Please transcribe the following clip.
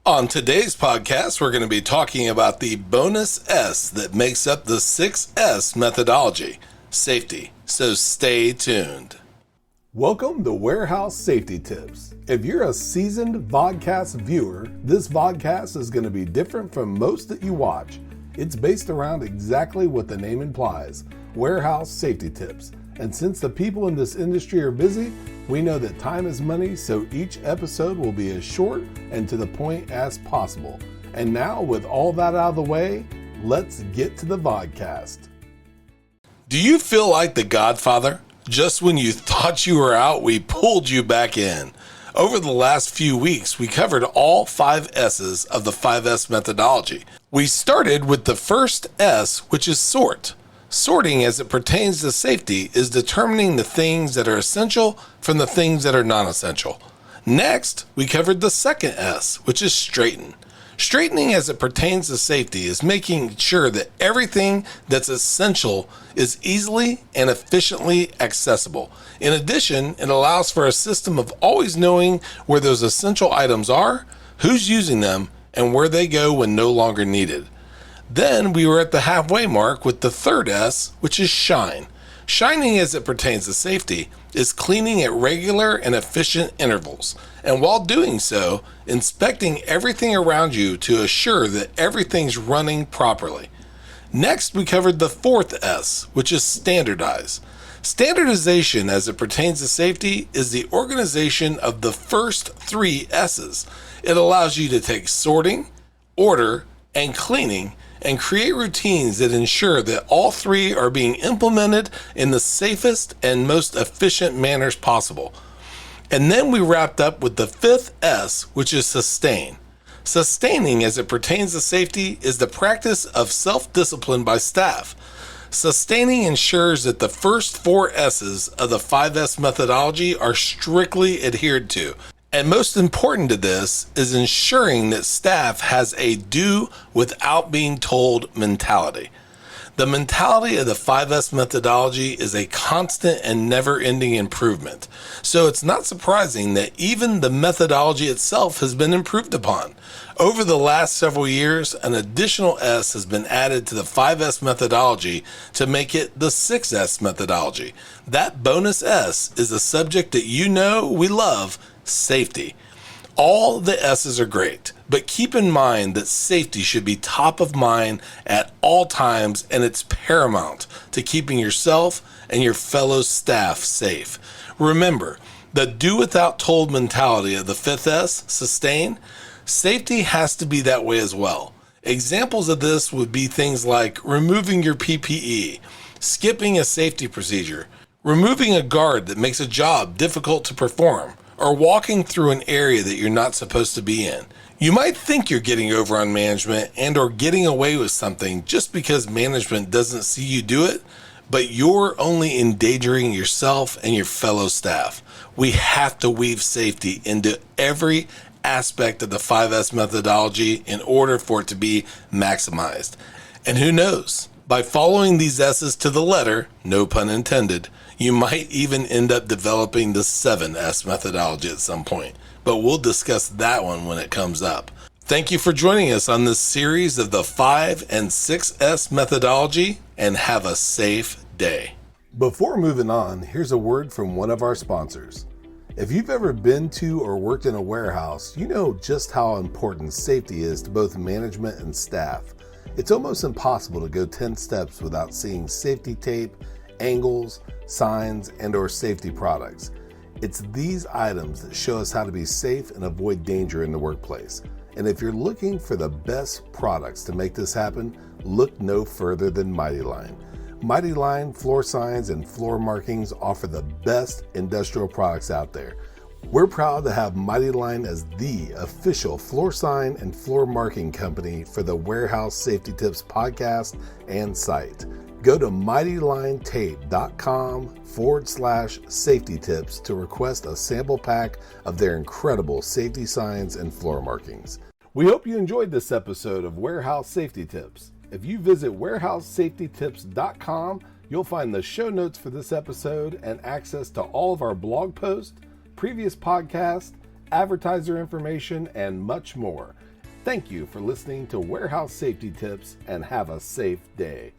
On today's podcast, we're going to be talking about the bonus S that makes up the 6S methodology, safety. So stay tuned. Welcome to Warehouse Safety Tips. If you're a seasoned vodcast viewer, this vodcast is going to be different from most that you watch. It's based around exactly what the name implies, warehouse safety tips. And since the people in this industry are busy, we know that time is money, so each episode will be as short and to the point as possible. And now, with all that out of the way, let's get to the vodcast. Do you feel like the Godfather? Just when you thought you were out, we pulled you back in. Over the last few weeks, we covered all 5 S's of the 5S methodology. We started with the first S, which is sort. Sorting, as it pertains to safety, is determining the things that are essential from the things that are non-essential. Next, we covered the second S, which is straighten. Straightening, as it pertains to safety, is making sure that everything that's essential is easily and efficiently accessible. In addition, it allows for a system of always knowing where those essential items are, who's using them, and where they go when no longer needed. Then we were at the halfway mark with the third S, which is shine. Shining, as it pertains to safety, is cleaning at regular and efficient intervals, and while doing so, inspecting everything around you to assure that everything's running properly. Next, we covered the fourth S, which is standardize. Standardization, as it pertains to safety, is the organization of the first 3 S's. It allows you to take sorting, order, and cleaning and create routines that ensure that all 3 are being implemented in the safest and most efficient manners possible. And then we wrapped up with the 5th S, which is sustain. Sustaining, as it pertains to safety, is the practice of self-discipline by staff. Sustaining ensures that the first 4 S's of the 5S methodology are strictly adhered to. And most important to this is ensuring that staff has a do without being told mentality. The mentality of the 5S methodology is a constant and never-ending improvement. So it's not surprising that even the methodology itself has been improved upon. Over the last several years, an additional S has been added to the 5S methodology to make it the 6S methodology. That bonus S is a subject that you know we love, safety. All the S's are great, but keep in mind that safety should be top of mind at all times, and it's paramount to keeping yourself and your fellow staff safe. Remember, the do without told mentality of the 5th S, sustain, safety has to be that way as well. Examples of this would be things like removing your PPE, skipping a safety procedure, removing a guard that makes a job difficult to perform, or walking through an area that you're not supposed to be in. You might think you're getting over on management and or getting away with something just because management doesn't see you do it, but you're only endangering yourself and your fellow staff. We have to weave safety into every aspect of the 5S methodology in order for it to be maximized. And who knows, by following these S's to the letter, no pun intended, you might even end up developing the 7S methodology at some point, but we'll discuss that one when it comes up. Thank you for joining us on this series of the 5 and 6S methodology, and have a safe day. Before moving on, here's a word from one of our sponsors. If you've ever been to or worked in a warehouse, you know just how important safety is to both management and staff. It's almost impossible to go 10 steps without seeing safety tape, angles, signs, and or safety products. It's these items that show us how to be safe and avoid danger in the workplace. And if you're looking for the best products to make this happen, look no further than Mighty Line. Mighty Line floor signs and floor markings offer the best industrial products out there. We're proud to have Mighty Line as the official floor sign and floor marking company for the Warehouse Safety Tips podcast and site. Go to mightylinetape.com/safety tips to request a sample pack of their incredible safety signs and floor markings. We hope you enjoyed this episode of Warehouse Safety Tips. If you visit warehousesafetytips.com, you'll find the show notes for this episode and access to all of our blog posts, previous podcasts, advertiser information, and much more. Thank you for listening to Warehouse Safety Tips and have a safe day.